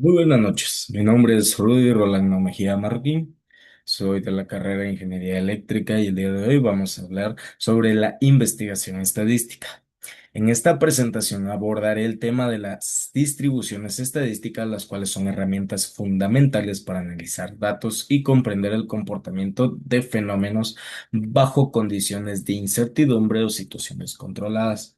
Muy buenas noches, mi nombre es Rudy Rolando Mejía Martín, soy de la carrera de Ingeniería Eléctrica y el día de hoy vamos a hablar sobre la investigación estadística. En esta presentación abordaré el tema de las distribuciones estadísticas, las cuales son herramientas fundamentales para analizar datos y comprender el comportamiento de fenómenos bajo condiciones de incertidumbre o situaciones controladas.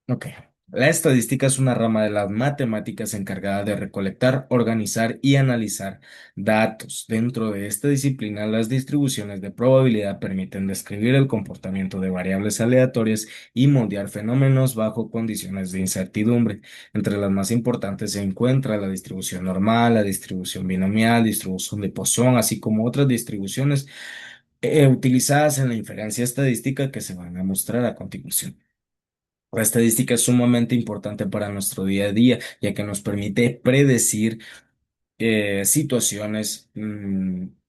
Ok. La estadística es una rama de las matemáticas encargada de recolectar, organizar y analizar datos. Dentro de esta disciplina, las distribuciones de probabilidad permiten describir el comportamiento de variables aleatorias y moldear fenómenos bajo condiciones de incertidumbre. Entre las más importantes se encuentra la distribución normal, la distribución binomial, distribución de Poisson, así como otras distribuciones utilizadas en la inferencia estadística que se van a mostrar a continuación. La estadística es sumamente importante para nuestro día a día, ya que nos permite predecir situaciones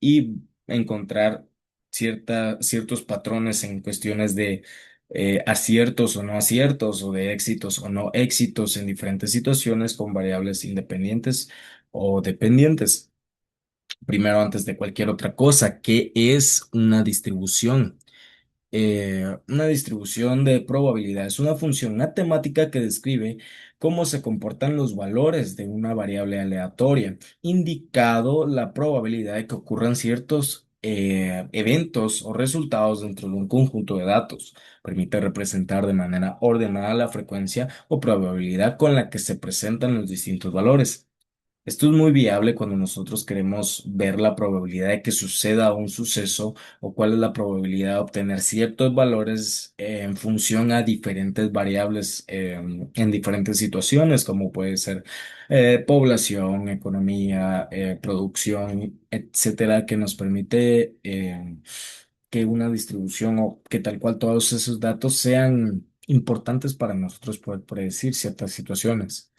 y encontrar ciertos patrones en cuestiones de aciertos o no aciertos, o de éxitos o no éxitos en diferentes situaciones con variables independientes o dependientes. Primero, antes de cualquier otra cosa, ¿qué es una distribución? Una distribución de probabilidad es una función matemática que describe cómo se comportan los valores de una variable aleatoria, indicado la probabilidad de que ocurran ciertos eventos o resultados dentro de un conjunto de datos. Permite representar de manera ordenada la frecuencia o probabilidad con la que se presentan los distintos valores. Esto es muy viable cuando nosotros queremos ver la probabilidad de que suceda un suceso o cuál es la probabilidad de obtener ciertos valores en función a diferentes variables en diferentes situaciones, como puede ser población, economía, producción, etcétera, que nos permite que una distribución o que tal cual todos esos datos sean importantes para nosotros poder predecir ciertas situaciones.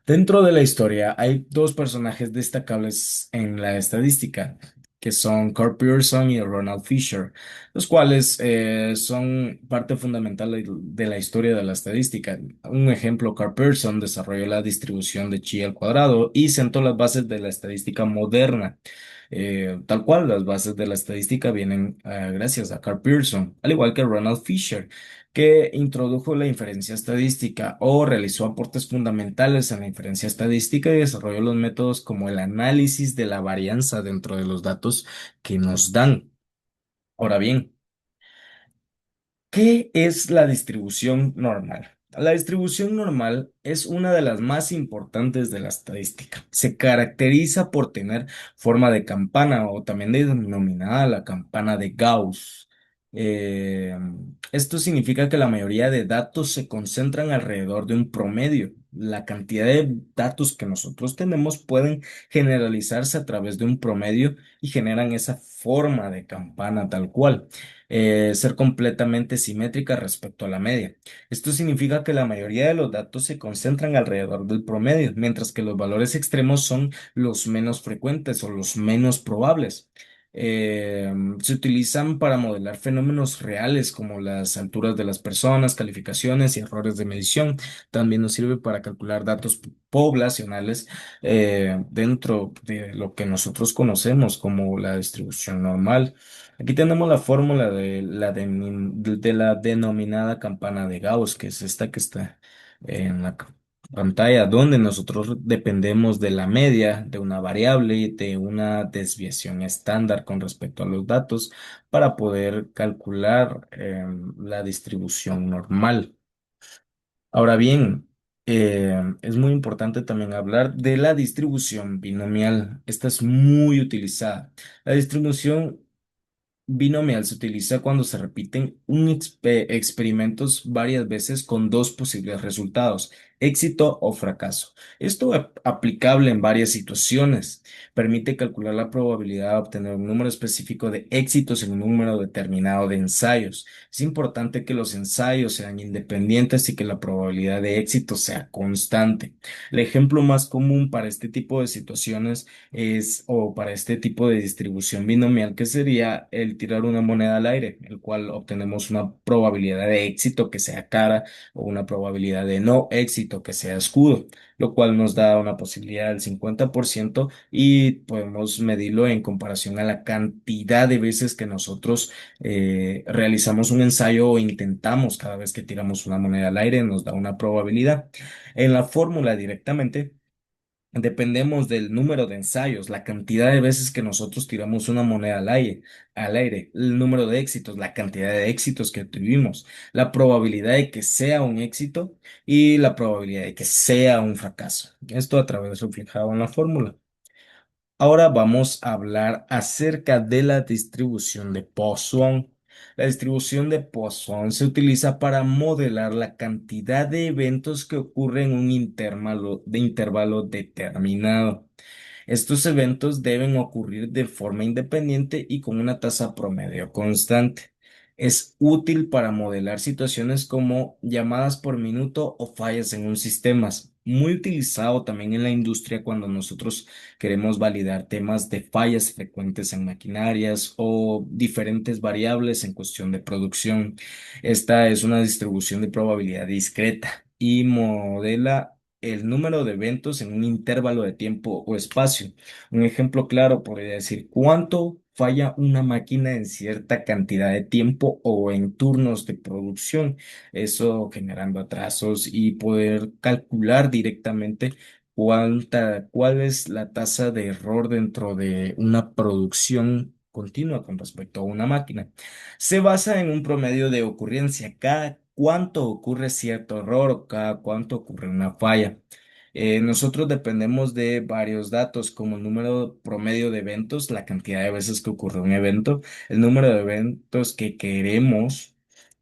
Dentro de la historia hay dos personajes destacables en la estadística, que son Carl Pearson y Ronald Fisher, los cuales son parte fundamental de la historia de la estadística. Un ejemplo, Carl Pearson desarrolló la distribución de chi al cuadrado y sentó las bases de la estadística moderna. Tal cual, las bases de la estadística vienen gracias a Carl Pearson, al igual que Ronald Fisher, que introdujo la inferencia estadística o realizó aportes fundamentales en la inferencia estadística y desarrolló los métodos como el análisis de la varianza dentro de los datos que nos dan. Ahora bien, ¿qué es la distribución normal? La distribución normal es una de las más importantes de la estadística. Se caracteriza por tener forma de campana o también denominada la campana de Gauss. Eh, Esto significa que la mayoría de datos se concentran alrededor de un promedio. La cantidad de datos que nosotros tenemos pueden generalizarse a través de un promedio y generan esa forma de campana tal cual, ser completamente simétrica respecto a la media. Esto significa que la mayoría de los datos se concentran alrededor del promedio, mientras que los valores extremos son los menos frecuentes o los menos probables. Eh, Se utilizan para modelar fenómenos reales como las alturas de las personas, calificaciones y errores de medición. También nos sirve para calcular datos poblacionales dentro de lo que nosotros conocemos como la distribución normal. Aquí tenemos la fórmula de la denominada campana de Gauss, que es esta que está en la pantalla, donde nosotros dependemos de la media de una variable y de una desviación estándar con respecto a los datos para poder calcular la distribución normal. Ahora bien, es muy importante también hablar de la distribución binomial. Esta es muy utilizada. La distribución binomial se utiliza cuando se repiten experimentos varias veces con dos posibles resultados, éxito o fracaso. Esto es aplicable en varias situaciones. Permite calcular la probabilidad de obtener un número específico de éxitos en un número determinado de ensayos. Es importante que los ensayos sean independientes y que la probabilidad de éxito sea constante. El ejemplo más común para este tipo de situaciones o para este tipo de distribución binomial, que sería el tirar una moneda al aire, el cual obtenemos una probabilidad de éxito que sea cara o una probabilidad de no éxito éxito que sea escudo, lo cual nos da una posibilidad del 50% y podemos medirlo en comparación a la cantidad de veces que nosotros realizamos un ensayo o intentamos cada vez que tiramos una moneda al aire, nos da una probabilidad. En la fórmula directamente. Dependemos del número de ensayos, la cantidad de veces que nosotros tiramos una moneda al aire, el número de éxitos, la cantidad de éxitos que tuvimos, la probabilidad de que sea un éxito y la probabilidad de que sea un fracaso. Esto a través reflejado en la fórmula. Ahora vamos a hablar acerca de la distribución de Poisson. La distribución de Poisson se utiliza para modelar la cantidad de eventos que ocurren en un intervalo determinado. Estos eventos deben ocurrir de forma independiente y con una tasa promedio constante. Es útil para modelar situaciones como llamadas por minuto o fallas en un sistema. Muy utilizado también en la industria cuando nosotros queremos validar temas de fallas frecuentes en maquinarias o diferentes variables en cuestión de producción. Esta es una distribución de probabilidad discreta y modela el número de eventos en un intervalo de tiempo o espacio. Un ejemplo claro podría decir cuánto falla una máquina en cierta cantidad de tiempo o en turnos de producción, eso generando atrasos y poder calcular directamente cuál es la tasa de error dentro de una producción continua con respecto a una máquina. Se basa en un promedio de ocurrencia, cada cuánto ocurre cierto error o cada cuánto ocurre una falla. Nosotros dependemos de varios datos como el número promedio de eventos, la cantidad de veces que ocurre un evento, el número de eventos que queremos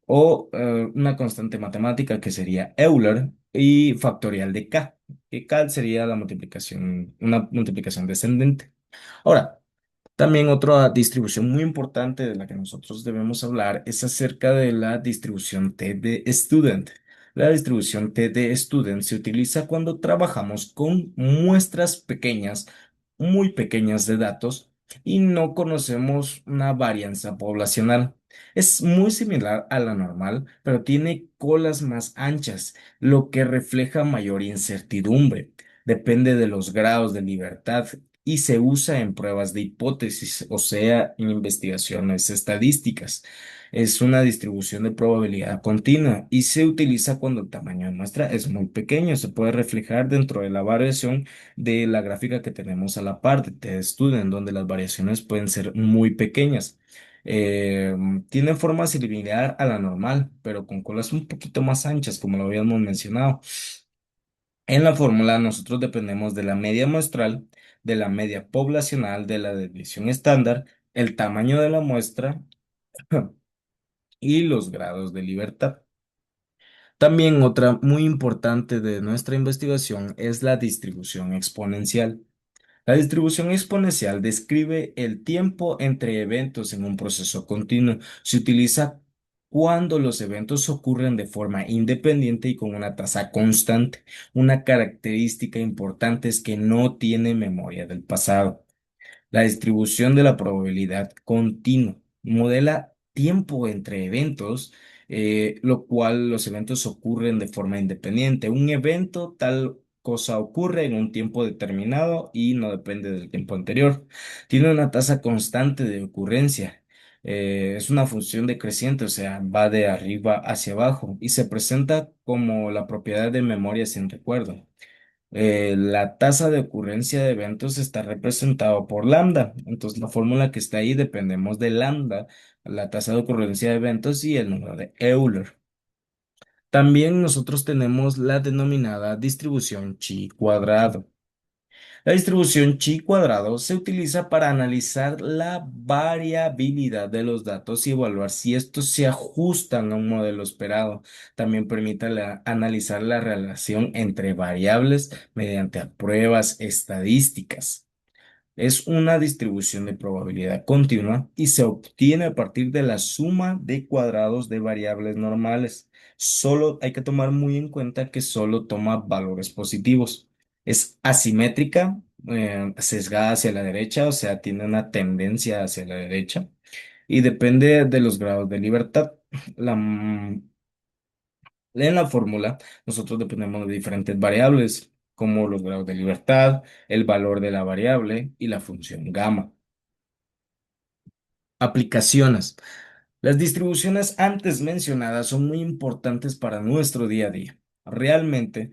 o una constante matemática que sería Euler y factorial de K, que K sería la multiplicación, una multiplicación descendente. Ahora, también otra distribución muy importante de la que nosotros debemos hablar es acerca de la distribución T de student. La distribución T de student se utiliza cuando trabajamos con muestras pequeñas, muy pequeñas de datos y no conocemos una varianza poblacional. Es muy similar a la normal, pero tiene colas más anchas, lo que refleja mayor incertidumbre. Depende de los grados de libertad y se usa en pruebas de hipótesis, o sea, en investigaciones estadísticas. Es una distribución de probabilidad continua y se utiliza cuando el tamaño de muestra es muy pequeño. Se puede reflejar dentro de la variación de la gráfica que tenemos a la par de T-Student, donde las variaciones pueden ser muy pequeñas. Eh, Tiene forma similar a la normal, pero con colas un poquito más anchas, como lo habíamos mencionado. En la fórmula nosotros dependemos de la media muestral, de la media poblacional, de la desviación estándar, el tamaño de la muestra y los grados de libertad. También otra muy importante de nuestra investigación es la distribución exponencial. La distribución exponencial describe el tiempo entre eventos en un proceso continuo. Se utiliza cuando los eventos ocurren de forma independiente y con una tasa constante. Una característica importante es que no tiene memoria del pasado. La distribución de la probabilidad continua modela tiempo entre eventos, lo cual los eventos ocurren de forma independiente. Un evento, tal cosa ocurre en un tiempo determinado y no depende del tiempo anterior. Tiene una tasa constante de ocurrencia. Es una función decreciente, o sea, va de arriba hacia abajo y se presenta como la propiedad de memoria sin recuerdo. La tasa de ocurrencia de eventos está representado por lambda. Entonces, la fórmula que está ahí dependemos de lambda, la tasa de ocurrencia de eventos y el número de Euler. También nosotros tenemos la denominada distribución chi cuadrado. La distribución chi cuadrado se utiliza para analizar la variabilidad de los datos y evaluar si estos se ajustan a un modelo esperado. También permite analizar la relación entre variables mediante pruebas estadísticas. Es una distribución de probabilidad continua y se obtiene a partir de la suma de cuadrados de variables normales. Solo hay que tomar muy en cuenta que solo toma valores positivos. Es asimétrica, sesgada hacia la derecha, o sea, tiene una tendencia hacia la derecha y depende de los grados de libertad. La En la fórmula, nosotros dependemos de diferentes variables, como los grados de libertad, el valor de la variable y la función gamma. Aplicaciones. Las distribuciones antes mencionadas son muy importantes para nuestro día a día. Realmente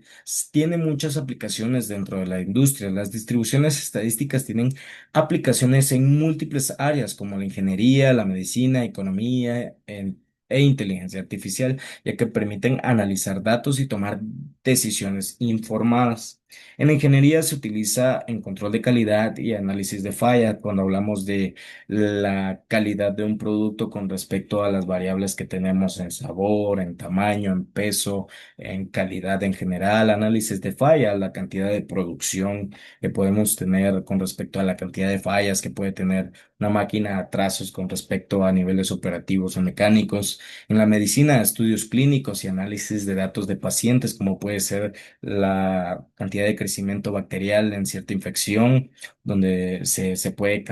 tiene muchas aplicaciones dentro de la industria. Las distribuciones estadísticas tienen aplicaciones en múltiples áreas como la ingeniería, la medicina, economía e inteligencia artificial, ya que permiten analizar datos y tomar decisiones informadas. En la ingeniería se utiliza en control de calidad y análisis de falla cuando hablamos de la calidad de un producto con respecto a las variables que tenemos en sabor, en tamaño, en peso, en calidad en general, análisis de falla, la cantidad de producción que podemos tener con respecto a la cantidad de fallas que puede tener una máquina a trazos con respecto a niveles operativos o mecánicos. En la medicina, estudios clínicos y análisis de datos de pacientes, como puede ser la cantidad de crecimiento bacterial en cierta infección donde se puede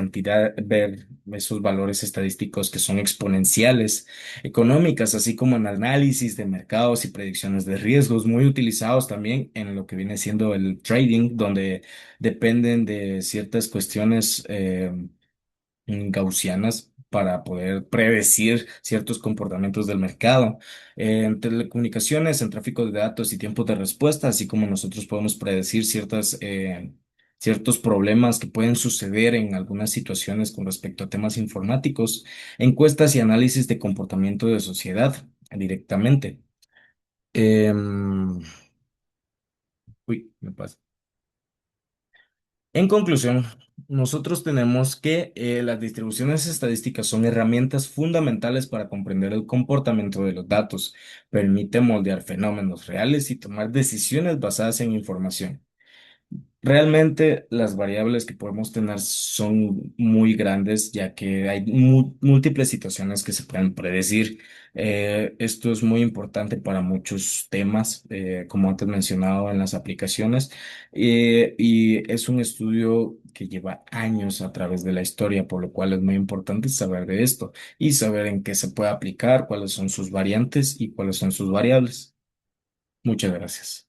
ver esos valores estadísticos que son exponenciales, económicas, así como en análisis de mercados y predicciones de riesgos, muy utilizados también en lo que viene siendo el trading, donde dependen de ciertas cuestiones gaussianas para poder predecir ciertos comportamientos del mercado. En telecomunicaciones, en tráfico de datos y tiempos de respuesta, así como nosotros podemos predecir ciertos problemas que pueden suceder en algunas situaciones con respecto a temas informáticos, encuestas y análisis de comportamiento de sociedad directamente. Em, me pasa. En conclusión, nosotros tenemos que las distribuciones estadísticas son herramientas fundamentales para comprender el comportamiento de los datos, permite moldear fenómenos reales y tomar decisiones basadas en información. Realmente las variables que podemos tener son muy grandes, ya que hay múltiples situaciones que se pueden predecir. Esto es muy importante para muchos temas, como antes mencionado en las aplicaciones, y es un estudio que lleva años a través de la historia, por lo cual es muy importante saber de esto y saber en qué se puede aplicar, cuáles son sus variantes y cuáles son sus variables. Muchas gracias.